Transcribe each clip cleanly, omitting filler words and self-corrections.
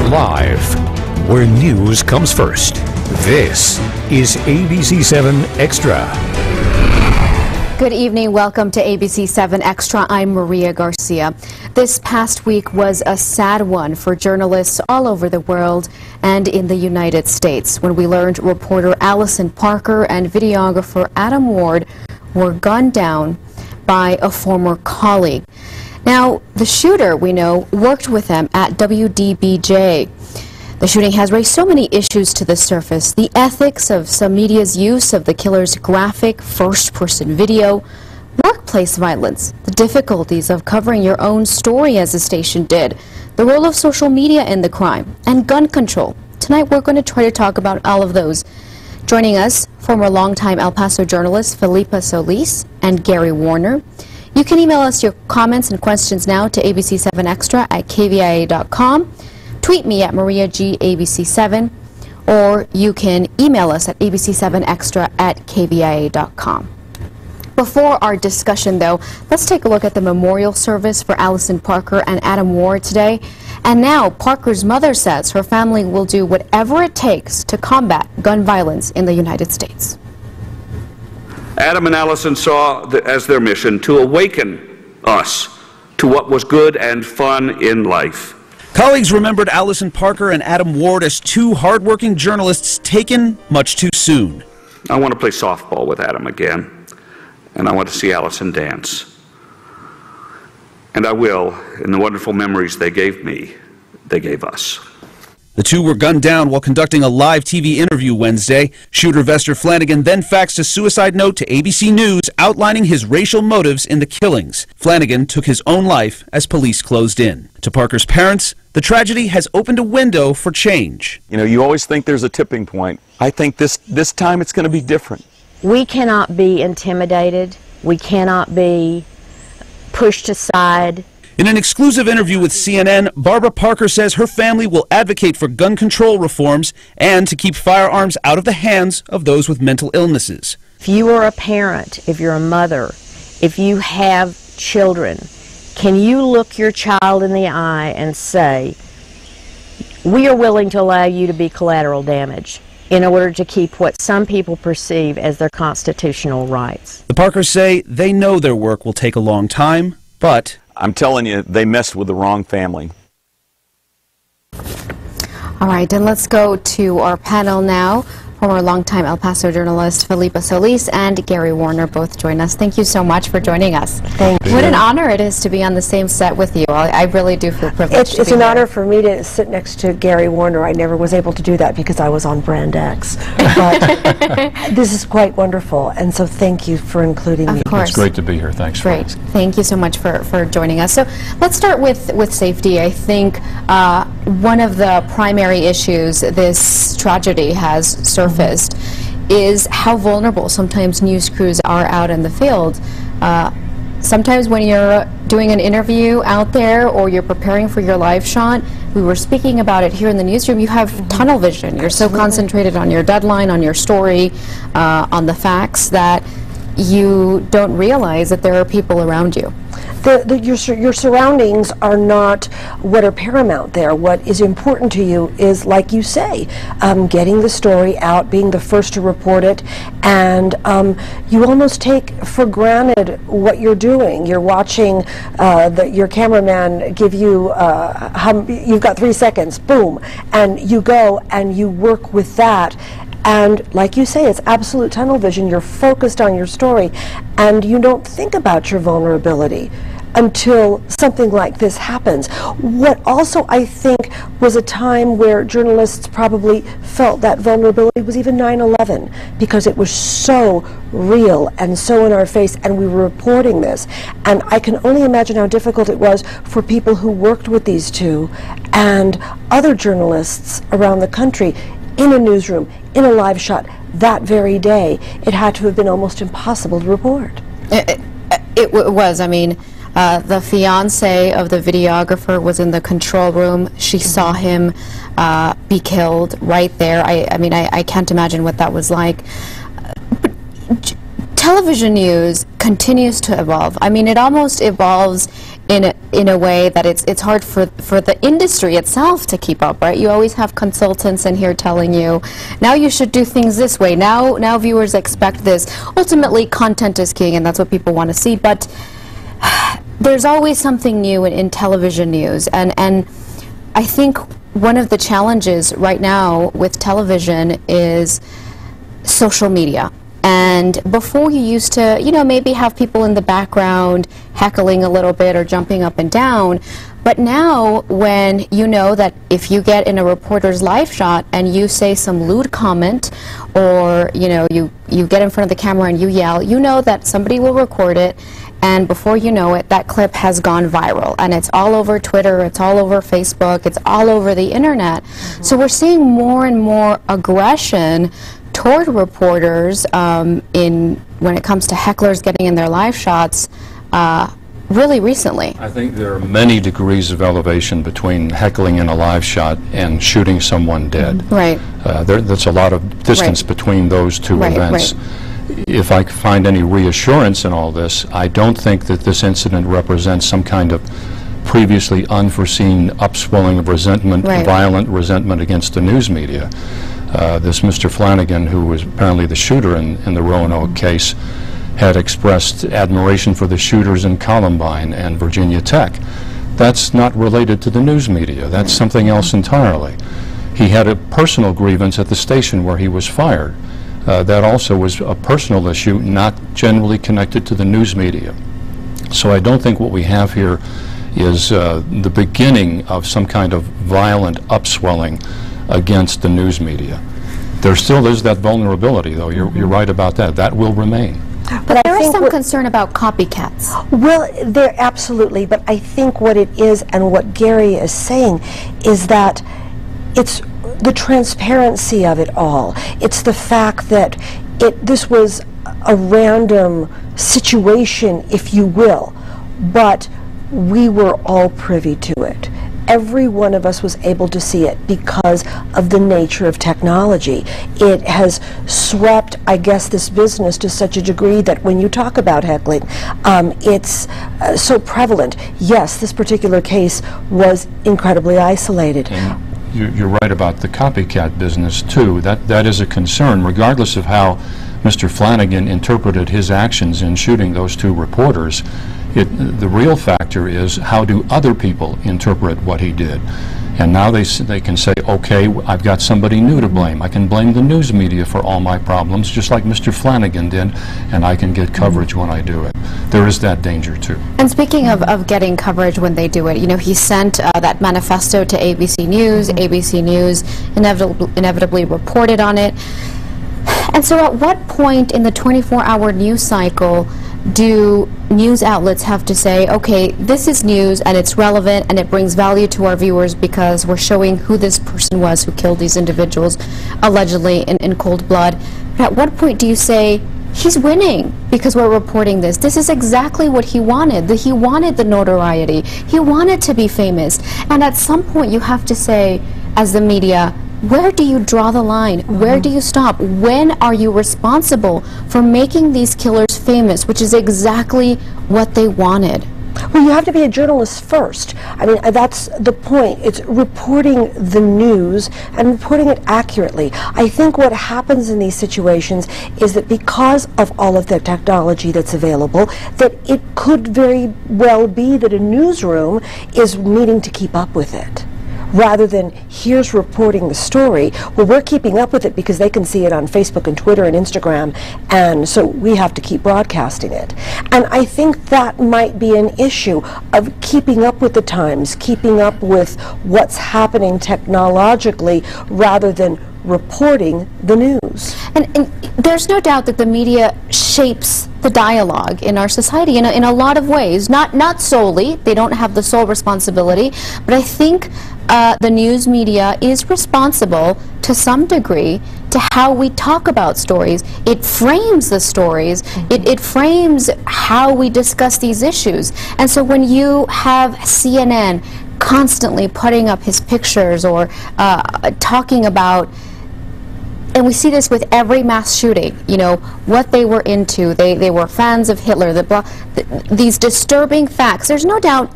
Live, where news comes first. This is ABC-7 Extra. Good evening. Welcome to ABC-7 Extra. I'm Maria Garcia. This past week was a sad one for journalists all over the world and in the United States when we learned reporter Allison Parker and videographer Adam Ward were gunned down by a former colleague. Now, the shooter, we know, worked with them at WDBJ. The shooting has raised so many issues to the surface. The ethics of some media's use of the killer's graphic first-person video, workplace violence, the difficulties of covering your own story as the station did, the role of social media in the crime, and gun control. Tonight we're going to try to talk about all of those. Joining us, former longtime El Paso journalist Felipa Solis and Gary Warner. You can email us your comments and questions now to ABC7Extra at KVIA.com. Tweet me at MariaGABC7, or you can email us at ABC7Extra at KVIA.com. Before our discussion, though, let's take a look at the memorial service for Allison Parker and Adam Ward today. And now, Parker's mother says her family will do whatever it takes to combat gun violence in the United States. Adam and Allison saw as their mission to awaken us to what was good and fun in life. Colleagues remembered Allison Parker and Adam Ward as two hardworking journalists taken much too soon. I want to play softball with Adam again, and I want to see Allison dance. And I will, in the wonderful memories they gave me, they gave us. The two were gunned down while conducting a live TV interview Wednesday. Shooter Vester Flanagan then faxed a suicide note to ABC News outlining his racial motives in the killings. Flanagan took his own life as police closed in. To Parker's parents, the tragedy has opened a window for change. You know, you always think there's a tipping point. I think this time it's going to be different. We cannot be intimidated. We cannot be pushed aside. In an exclusive interview with CNN, Barbara Parker says her family will advocate for gun control reforms and to keep firearms out of the hands of those with mental illnesses. If you are a parent, if you're a mother, if you have children, can you look your child in the eye and say, we are willing to allow you to be collateral damage in order to keep what some people perceive as their constitutional rights? The Parkers say they know their work will take a long time, but I'm telling you, they messed with the wrong family. All right, and let's go to our panel now. Former longtime El Paso journalist Felipa Solis and Gary Warner both join us. Thank you so much for joining us. Thank you. What an honor it is to be on the same set with you. I really do feel privileged. It's an honor for me to sit next to Gary Warner. I never was able to do that because I was on Brand X. But this is quite wonderful, and so thank you for including me. Of course. It's great to be here. Thanks. Great. Thank you so much for joining us. So let's start with safety. I think one of the primary issues this tragedy has surfaced is how vulnerable sometimes news crews are out in the field. Sometimes when you're doing an interview out there or you're preparing for your live shot, we were speaking about it here in the newsroom, you have tunnel vision. You're so concentrated on your deadline, on your story, on the facts, that you don't realize that there are people around you. Your surroundings are not what are paramount there. What is important to you is, like you say, getting the story out, being the first to report it, and you almost take for granted what you're doing. You're watching your cameraman give you, you've got 3 seconds, boom, and you go and you work with that. And like you say, it's absolute tunnel vision. You're focused on your story, and you don't think about your vulnerability until something like this happens. What also I think was a time where journalists probably felt that vulnerability was even 9/11, because it was so real and so in our face, and we were reporting this. And I can only imagine how difficult it was for people who worked with these two and other journalists around the country in a newsroom, in a live shot, that very day. It had to have been almost impossible to report. It was. I mean, the fiance of the videographer was in the control room. She saw him be killed right there. I mean, I can't imagine what that was like. But television news continues to evolve. I mean, it almost evolves in a way that it's hard for the industry itself to keep up, right? You always have consultants in here telling you, now you should do things this way, now viewers expect this. Ultimately, content is king, and that's what people want to see, but there's always something new in television news, and I think one of the challenges right now with television is social media. And before you used to, you know, maybe have people in the background heckling a little bit or jumping up and down. But now, when you know that if you get in a reporter's live shot and you say some lewd comment, or, you know, you get in front of the camera and you yell, you know that somebody will record it, and before you know it, that clip has gone viral. And it's all over Twitter, it's all over Facebook, it's all over the internet. So we're seeing more and more aggression toward reporters when it comes to hecklers getting in their live shots really recently. I think there are many degrees of elevation between heckling in a live shot and shooting someone dead. Right. There's a lot of distance between those two events. If I find any reassurance in all this, I don't think that this incident represents some kind of previously unforeseen upswelling of resentment, violent resentment against the news media. This Mr. Flanagan, who was apparently the shooter in the Roanoke case, had expressed admiration for the shooters in Columbine and Virginia Tech. That's not related to the news media. That's something else entirely. He had a personal grievance at the station where he was fired. That also was a personal issue, not generally connected to the news media. So I don't think what we have here is the beginning of some kind of violent upswelling against the news media. There still is that vulnerability, though. You're right about that. That will remain. But there is some concern about copycats. Well, there absolutely, but I think what it is, and what Gary is saying, is that it's the transparency of it all. It's the fact that this was a random situation, if you will, but we were all privy to it. Every one of us was able to see it because of the nature of technology. It has swept, I guess, this business to such a degree that when you talk about heckling, it's so prevalent. Yes, this particular case was incredibly isolated. And you're right about the copycat business, too. That is a concern, regardless of how Mr. Flanagan interpreted his actions in shooting those two reporters. The real factor is, how do other people interpret what he did? And now they can say, okay, I've got somebody new to blame. I can blame the news media for all my problems, just like Mr. Flanagan did, and I can get coverage when I do it. There is that danger, too. And speaking of getting coverage when they do it, you know, he sent that manifesto to ABC News. ABC News inevitably reported on it. And so at what point in the 24-hour news cycle do news outlets have to say, okay, this is news and it's relevant and it brings value to our viewers because we're showing who this person was who killed these individuals allegedly in cold blood? But at what point do you say, he's winning because we're reporting this? This is exactly what he wanted. He wanted the notoriety. He wanted to be famous. And at some point you have to say, as the media, where do you draw the line? Where do you stop? When are you responsible for making these killers famous, which is exactly what they wanted? Well, you have to be a journalist first. I mean, that's the point. It's reporting the news and reporting it accurately. I think what happens in these situations is that because of all of the technology that's available, that it could very well be that a newsroom is needing to keep up with it, rather than here's reporting the story. Well, we're keeping up with it because they can see it on Facebook and Twitter and Instagram, and so we have to keep broadcasting it. And I think that might be an issue of keeping up with the times, keeping up with what's happening technologically, rather than reporting the news. And there's no doubt that the media shapes the dialogue in our society in a lot of ways. Not solely, they don't have the sole responsibility, but I think the news media is responsible to some degree to how we talk about stories. It frames the stories, it frames how we discuss these issues. And so when you have CNN constantly putting up his pictures or talking about, and we see this with every mass shooting, you know, what they were into. They were fans of Hitler, these disturbing facts. There's no doubt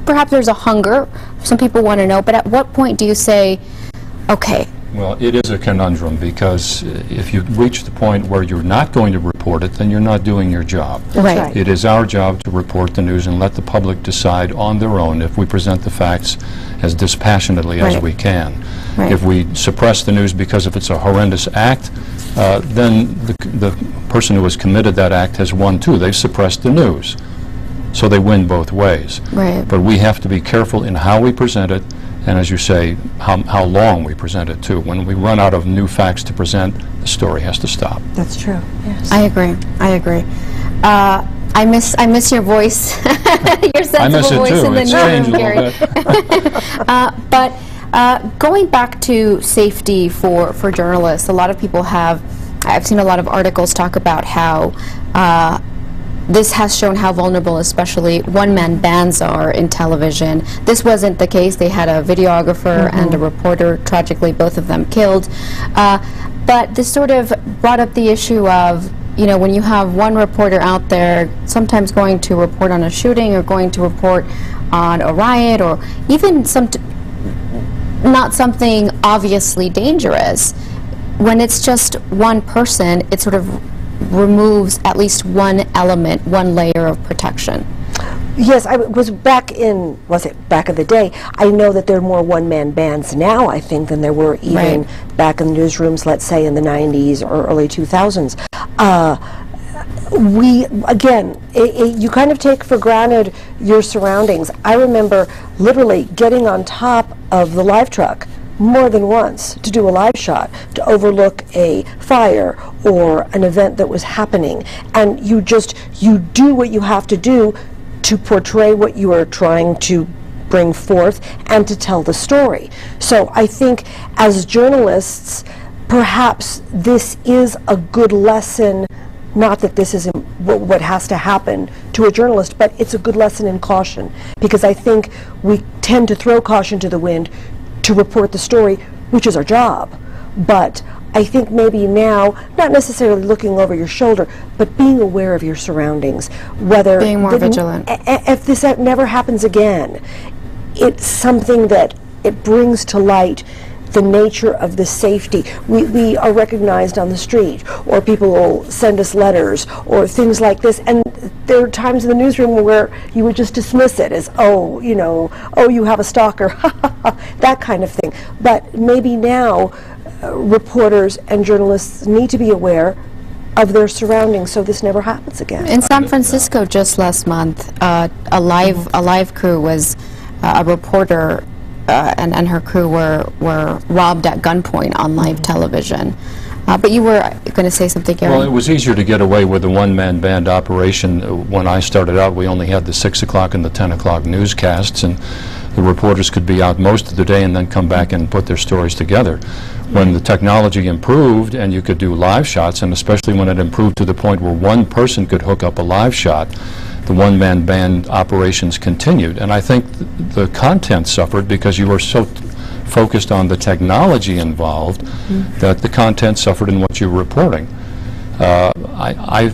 perhaps there's a hunger. Some people want to know, but at what point do you say, okay? Well, it is a conundrum, because if you reach the point where you're not going to report it, then you're not doing your job. Right. It is our job to report the news and let the public decide on their own if we present the facts as dispassionately as we can. Right. If we suppress the news because if it's a horrendous act, then the person who has committed that act has won too. They've suppressed the news. So they win both ways. Right. But we have to be careful in how we present it, and as you say, how long we present it too. When we run out of new facts to present, the story has to stop. That's true. Yes. I agree. I agree. I miss your voice, your sensible voice in the newsroom, Gary. But going back to safety for journalists, a lot of people I've seen a lot of articles talk about how this has shown how vulnerable especially one-man bands are in television. This wasn't the case. They had a videographer and a reporter, tragically both of them killed. But this sort of brought up the issue of, you know, when you have one reporter out there sometimes going to report on a shooting or going to report on a riot or even not something obviously dangerous, when it's just one person, it sort of removes at least one element, one layer of protection. Yes, I was back in the day. I know that there are more one-man bands now, I think, than there were even back in the newsrooms, let's say in the 90s or early 2000s. You kind of take for granted your surroundings. I remember literally getting on top of the live truck more than once to do a live shot, to overlook a fire or an event that was happening. And you do what you have to do to portray what you are trying to bring forth and to tell the story. So I think as journalists, perhaps this is a good lesson, not that this is what has to happen to a journalist, but it's a good lesson in caution, because I think we tend to throw caution to the wind to report the story, which is our job. But I think maybe now, not necessarily looking over your shoulder, but being aware of your surroundings, whether being more vigilant. If this never happens again, it's something that it brings to light the nature of the safety. We are recognized on the street, or people will send us letters or things like this, and there are times in the newsroom where you would just dismiss it as, oh, you know, oh, you have a stalker, that kind of thing. But maybe now reporters and journalists need to be aware of their surroundings so this never happens again. In San Francisco just last month, a live crew was a reporter and her crew were robbed at gunpoint on live television. But you were going to say something, Gary? Well, it was easier to get away with a one-man band operation. When I started out, we only had the 6 o'clock and the 10 o'clock newscasts, and the reporters could be out most of the day and then come back and put their stories together. When the technology improved and you could do live shots, and especially when it improved to the point where one person could hook up a live shot, the one-man band operations continued. And I think the content suffered because you were so focused on the technology involved that the content suffered in what you were reporting. I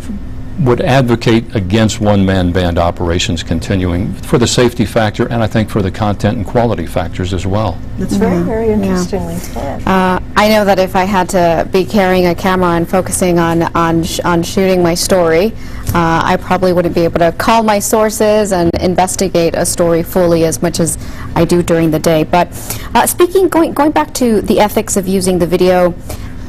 would advocate against one-man band operations continuing for the safety factor, and I think for the content and quality factors as well. That's very interestingly said. I know that if I had to be carrying a camera and focusing on shooting my story, I probably wouldn't be able to call my sources and investigate a story fully as much as I do during the day. But going back to the ethics of using the video,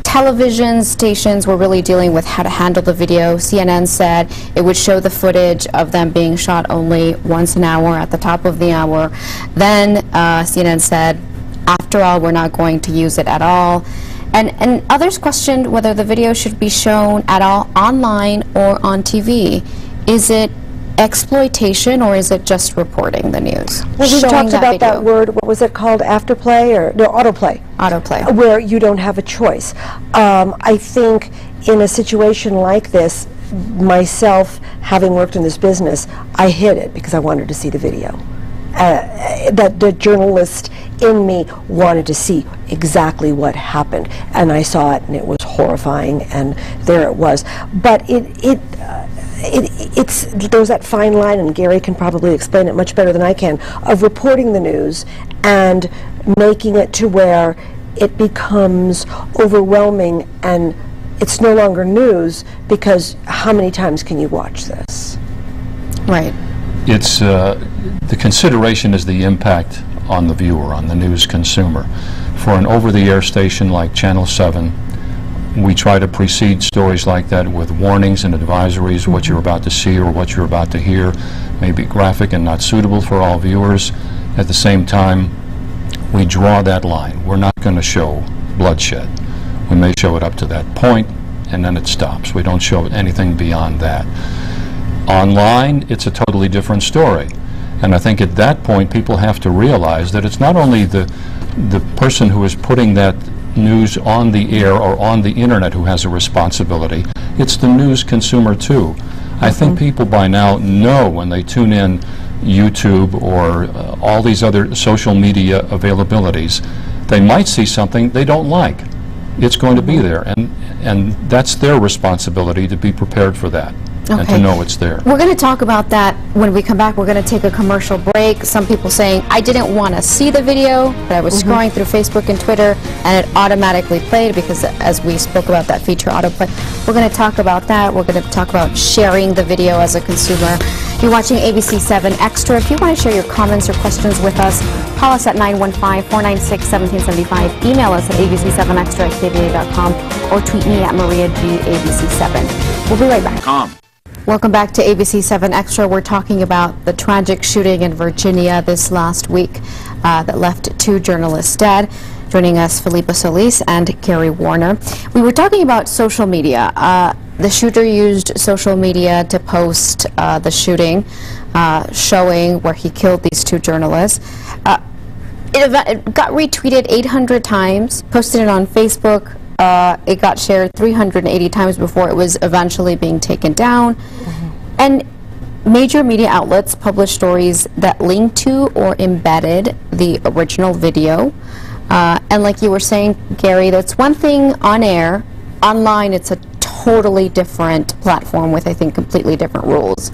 television stations were really dealing with how to handle the video. CNN said it would show the footage of them being shot only once an hour at the top of the hour. Then CNN said, after all, we're not going to use it at all. And others questioned whether the video should be shown at all online or on TV. Is it exploitation, or is it just reporting the news? Well, we talked about that word, what was it called, afterplay, or no, autoplay? Autoplay. Where you don't have a choice. I think in a situation like this, myself, having worked in this business, I hid it because I wanted to see the video. That the journalist in me wanted to see exactly what happened, and I saw it, and it was horrifying, and there it was. But there's that fine line, and Gary can probably explain it much better than I can, of reporting the news and making it to where it becomes overwhelming and it's no longer news, because how many times can you watch this? Right. It's the consideration is the impact on the viewer, on the news consumer. For an over-the-air station like Channel 7, we try to precede stories like that with warnings and advisories. What you're about to see or what you're about to hear may be graphic and not suitable for all viewers. At the same time, we draw that line. We're not going to show bloodshed. We may show it up to that point, and then it stops. We don't show anything beyond that. Online, it's a totally different story. And I think at that point, people have to realize that it's not only the person who is putting that news on the air or on the internet who has a responsibility, it's the news consumer too. I think people by now know when they tune in YouTube or all these other social media availabilities, they might see something they don't like. It's going to be there, and that's their responsibility to be prepared for that. Okay. And to know it's there. We're going to talk about that when we come back. We're going to take a commercial break. Some people saying, I didn't want to see the video, but I was scrolling through Facebook and Twitter, and it automatically played because, as we spoke about that feature, autoplay. We're going to talk about that. We're going to talk about sharing the video as a consumer. You're watching ABC-7 Extra. If you want to share your comments or questions with us, call us at 915-496-1775. Email us at ABC7Extra@KVIA.com or tweet me at Maria G ABC7. We'll be right back. Welcome back to ABC-7 Extra. We're talking about the tragic shooting in Virginia this last week that left 2 journalists dead. Joining us, Felipa Solis and Gary Warner. We were talking about social media. The shooter used social media to post the shooting, showing where he killed these 2 journalists. It got retweeted 800 times, posted it on Facebook. It got shared 380 times before it was eventually being taken down. And major media outlets published stories that linked to or embedded the original video. And like you were saying, Gary, that's one thing on air. Online, it's a totally different platform with, I think, completely different rules.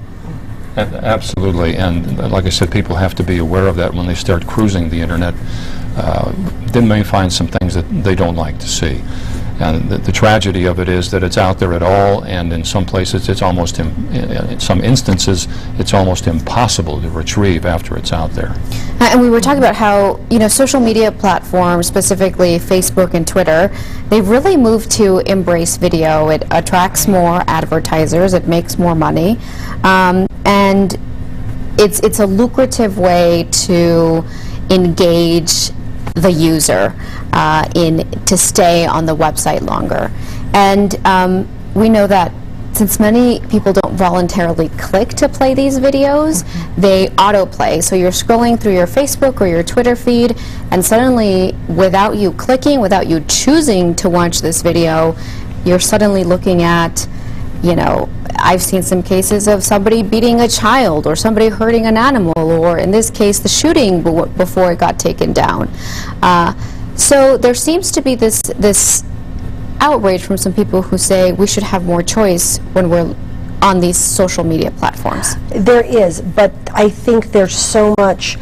Absolutely, and like I said, people have to be aware of that when they start cruising the internet. They may find some things that they don't like to see. And the tragedy of it is that it's out there at all, and in some places it's almost, in some instances, it's almost impossible to retrieve after it's out there. And we were talking about how, social media platforms, specifically Facebook and Twitter, they've really moved to embrace video. It attracts more advertisers, it makes more money, and it's a lucrative way to engage the user to stay on the website longer. And we know that since many people don't voluntarily click to play these videos, they autoplay. So you're scrolling through your Facebook or your Twitter feed, and suddenly, without you clicking, without you choosing to watch this video, you're suddenly looking at, I've seen some cases of somebody beating a child or somebody hurting an animal, or in this case, the shooting before it got taken down. So there seems to be this outrage from some people who say we should have more choice when we're on these social media platforms. There is, but I think there's so much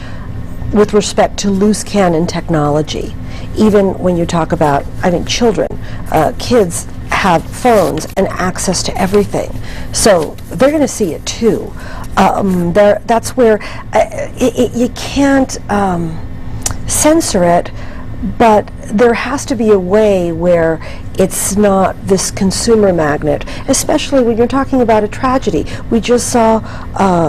with respect to loose cannon technology. Even when you talk about, children, kids have phones and access to everything, so they're going to see it too. That's where you can't censor it, but there has to be a way where it's not this consumer magnet, especially when you're talking about a tragedy. We just saw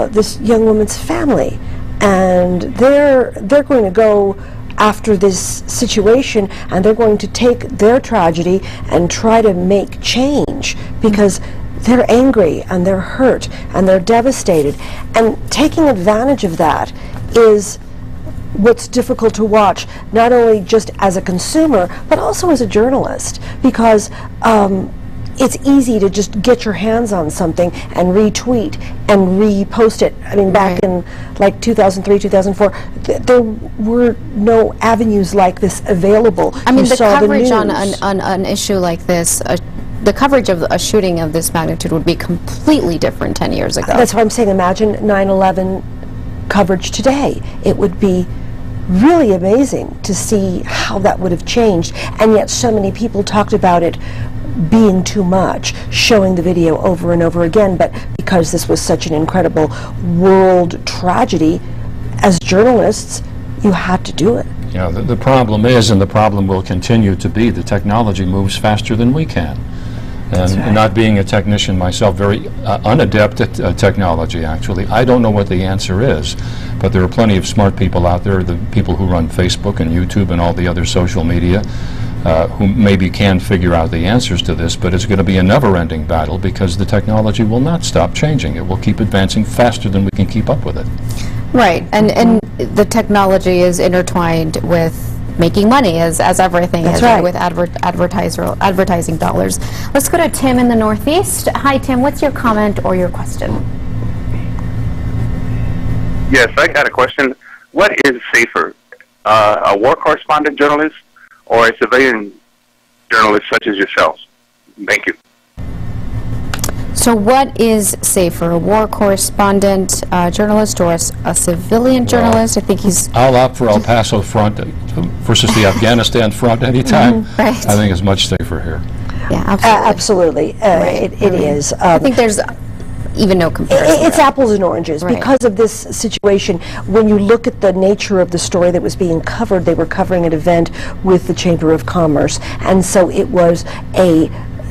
this young woman's family, and they're going to go after this situation, and they're going to take their tragedy and try to make change because they're angry and they're hurt and they're devastated. And taking advantage of that is what's difficult to watch, not only just as a consumer, but also as a journalist, because it's easy to just get your hands on something and retweet and repost it. Back in like 2003, 2004, there were no avenues like this available. The coverage on an issue like this, the coverage of a shooting of this magnitude would be completely different 10 years ago. That's what I'm saying. Imagine 9/11 coverage today. It would be really amazing to see how that would have changed, and yet so many people talked about it being too much, showing the video over and over again, but because this was such an incredible world tragedy, as journalists, you had to do it. Yeah, the problem is, and the problem will continue to be, the technology moves faster than we can. And right. Not being a technician myself, very unadept at technology, actually, I don't know what the answer is. But there are plenty of smart people out there, the people who run Facebook and YouTube and all the other social media, who maybe can figure out the answers to this, but it's going to be a never-ending battle because the technology will not stop changing. It will keep advancing faster than we can keep up with it. Right, and the technology is intertwined with making money, as everything That's is, right. with advertising dollars. Let's go to Tim in the Northeast. Hi, Tim. What's your comment or your question? Yes, I got a question. What is safer, a war correspondent journalist or a civilian journalist such as yourselves? Thank you. So what is safer, a war correspondent journalist or a civilian journalist? I think he's... I'll opt for El Paso front versus the Afghanistan front anytime. Right. I think it's much safer here. Yeah, absolutely. Absolutely. It is. I think there's even no comparison. It's apples and oranges. Right. Because of this situation, when you look at the nature of the story that was being covered, they were covering an event with the Chamber of Commerce, and so it was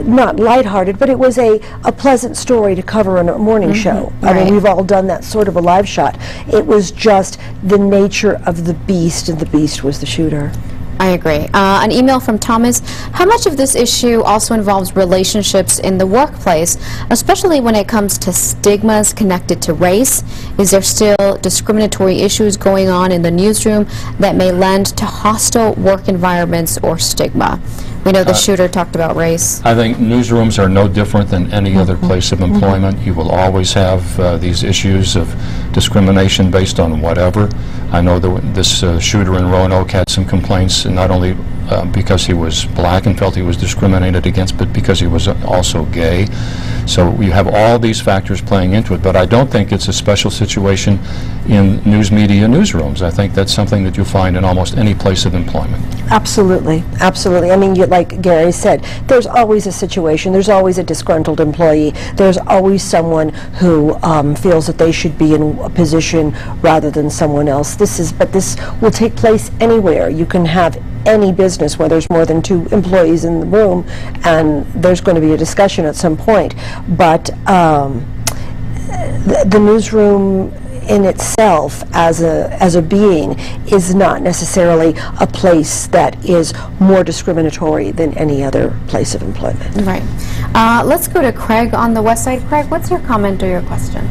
not lighthearted, but it was a pleasant story to cover on a morning show. I mean, we've all done that sort of a live shot. It was just the nature of the beast, and the beast was the shooter. I agree. An email from Thomas. How much of this issue also involves relationships in the workplace, especially when it comes to stigmas connected to race? Is there still discriminatory issues going on in the newsroom that may lend to hostile work environments or stigma? We know the shooter talked about race. I think newsrooms are no different than any other place of employment. You will always have these issues of discrimination based on whatever. I know that this shooter in Roanoke had some complaints, not only because he was black and felt he was discriminated against, but because he was also gay. So you have all these factors playing into it, but I don't think it's a special situation in news media newsrooms. I think that's something that you find in almost any place of employment. Absolutely, absolutely. I mean, like Gary said, there's always a situation, there's always a disgruntled employee, there's always someone who feels that they should be in a position rather than someone else. But this will take place anywhere. You can have any business where there's more than 2 employees in the room, and there's going to be a discussion at some point. But the newsroom in itself as a being is not necessarily a place that is more discriminatory than any other place of employment. Right. Let's go to Craig on the west side. Craig, what's your comment or your question?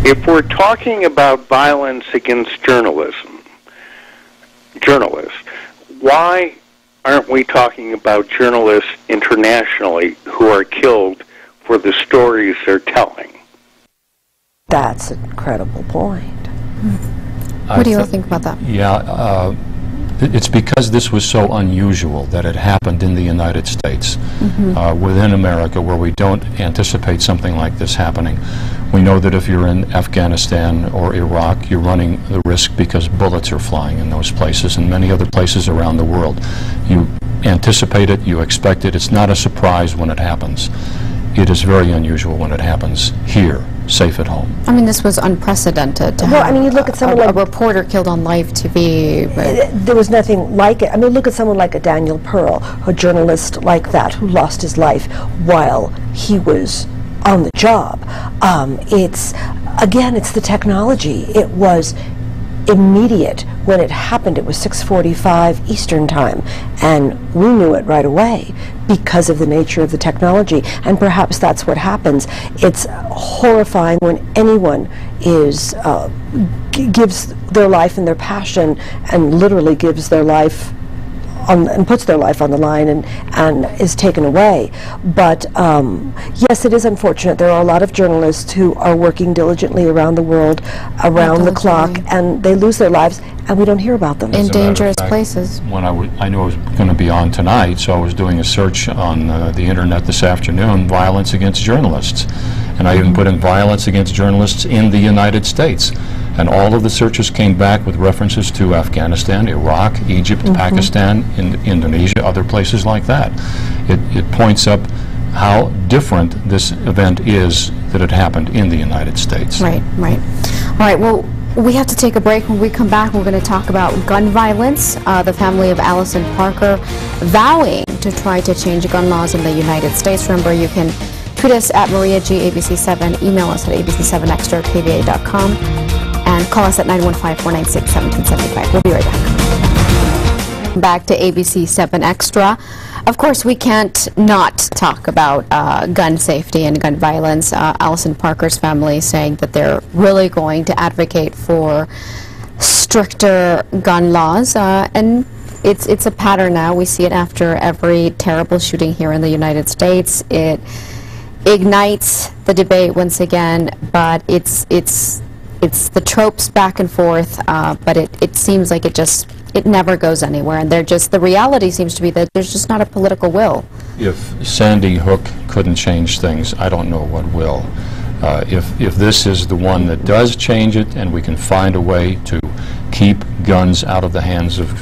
If we're talking about violence against journalists, why aren't we talking about journalists internationally who are killed for the stories they're telling? That's an incredible point. What do you all think about that? Yeah, it's because this was so unusual that it happened in the United States, within America, where we don't anticipate something like this happening. We know that if you're in Afghanistan or Iraq, you're running the risk because bullets are flying in those places and many other places around the world. You anticipate it, you expect it. It's not a surprise when it happens. It is very unusual when it happens here, safe at home. I mean, this was unprecedented. To have you look at someone a reporter killed on live TV. There was nothing like it. I mean, look at someone like a Daniel Pearl, a journalist like that, who lost his life while he was on the job. It's the technology. It was immediate when it happened. It was 6:45 Eastern time, and we knew it right away because of the nature of the technology. And perhaps that's what happens. It's horrifying when anyone gives their life and their passion, and literally gives their life and puts their life on the line and is taken away. But yes, it is unfortunate. There are a lot of journalists who are working diligently around the world, around the clock, and they lose their lives, and we don't hear about them. In dangerous places. When I knew I was going to be on tonight, so I was doing a search on the internet this afternoon, violence against journalists. And I even put in violence against journalists in the United States. And all of the searches came back with references to Afghanistan, Iraq, Egypt, Pakistan, Indonesia, other places like that. It points up how different this event is that it happened in the United States. Right, right. All right, well, we have to take a break. When we come back, we're going to talk about gun violence, the family of Allison Parker vowing to try to change gun laws in the United States. Remember, you can tweet us at Maria G ABC7, email us at ABC7Xtra at KVIA.com, and call us at 915-496-1775. We'll be right back. Back to ABC7 Extra. Of course, we can't not talk about gun safety and gun violence. Allison Parker's family saying that they're really going to advocate for stricter gun laws, and it's a pattern now. We see it after every terrible shooting here in the United States. It ignites the debate once again, but it's the tropes back and forth, but it seems like it never goes anywhere, and the reality seems to be that there's just not a political will. If Sandy Hook couldn't change things, I don't know what will. If this is the one that does change it, and we can find a way to keep guns out of the hands of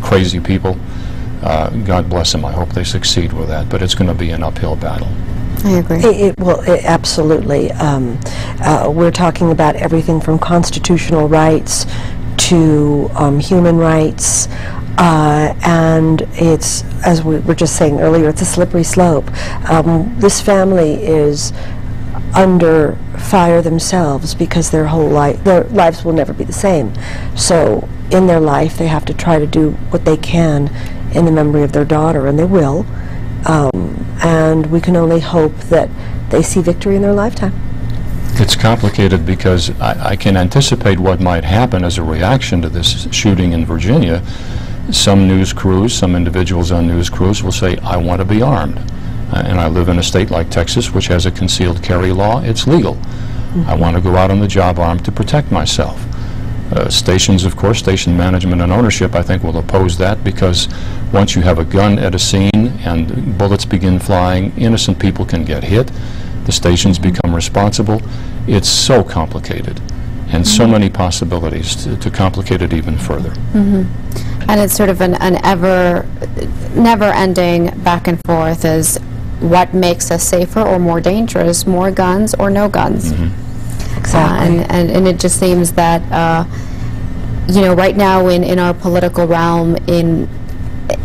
crazy people, God bless them. I hope they succeed with that, but it's going to be an uphill battle. I agree. Absolutely. We're talking about everything from constitutional rights to human rights, and it's, as we were just saying earlier, it's a slippery slope. This family is under fire themselves because their lives will never be the same. So in their life, they have to try to do what they can in the memory of their daughter, and they will. And we can only hope that they see victory in their lifetime. It's complicated because I can anticipate what might happen as a reaction to this shooting in Virginia. Some news crews, some individuals on news crews will say, I want to be armed. And I live in a state like Texas, which has a concealed carry law. It's legal. I want to go out on the job armed to protect myself. Stations, of course, station management and ownership, I think, will oppose that, because once you have a gun at a scene and bullets begin flying, innocent people can get hit. The stations become responsible. It's so complicated, and so many possibilities to complicate it even further. And it's sort of an never-ending back and forth as what makes us safer or more dangerous, more guns or no guns. Exactly. And it just seems that, you know, right now in our political realm,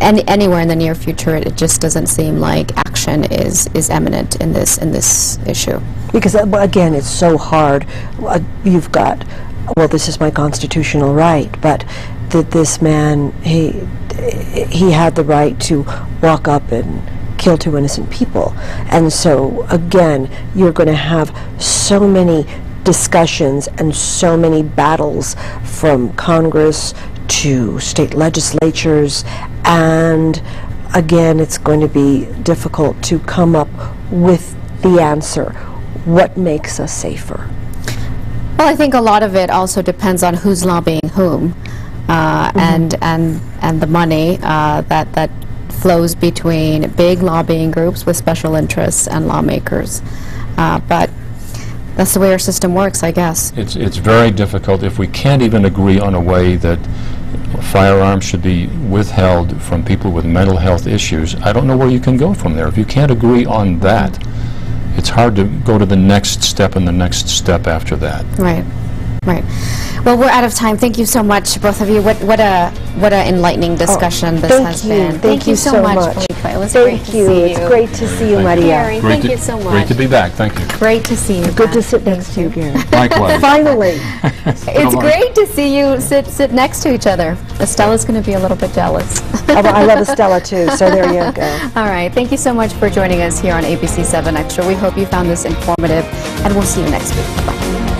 anywhere in the near future, it just doesn't seem like action is imminent in this issue. Because again, it's so hard. You've got, well, this is my constitutional right, but that this man, he had the right to walk up and kill two innocent people. And so again, you're going to have so many discussions and so many battles from Congress to state legislatures, and again, it's going to be difficult to come up with the answer. What makes us safer? Well, I think a lot of it also depends on who's lobbying whom, and the money that flows between big lobbying groups with special interests and lawmakers. But that's the way our system works, I guess. It's very difficult if we can't even agree on a way that firearms should be withheld from people with mental health issues. I don't know where you can go from there. If you can't agree on that, it's hard to go to the next step and the next step after that. Right. Right. Well, we're out of time. Thank you so much, both of you. What a enlightening discussion this has been. Thank you so much. Felipa. It was great to see you. It's great to see you, Maria. Gary, thank you so much. Great to be back. Thank you. Great to see you. Good to sit next to you, Gary. Likewise. Finally. It's great to see you sit next to each other. Estella's going to be a little bit jealous. I love Estella too, so there you go. All right. Thank you so much for joining us here on ABC 7 Extra. We hope you found this informative, and we'll see you next week. Bye.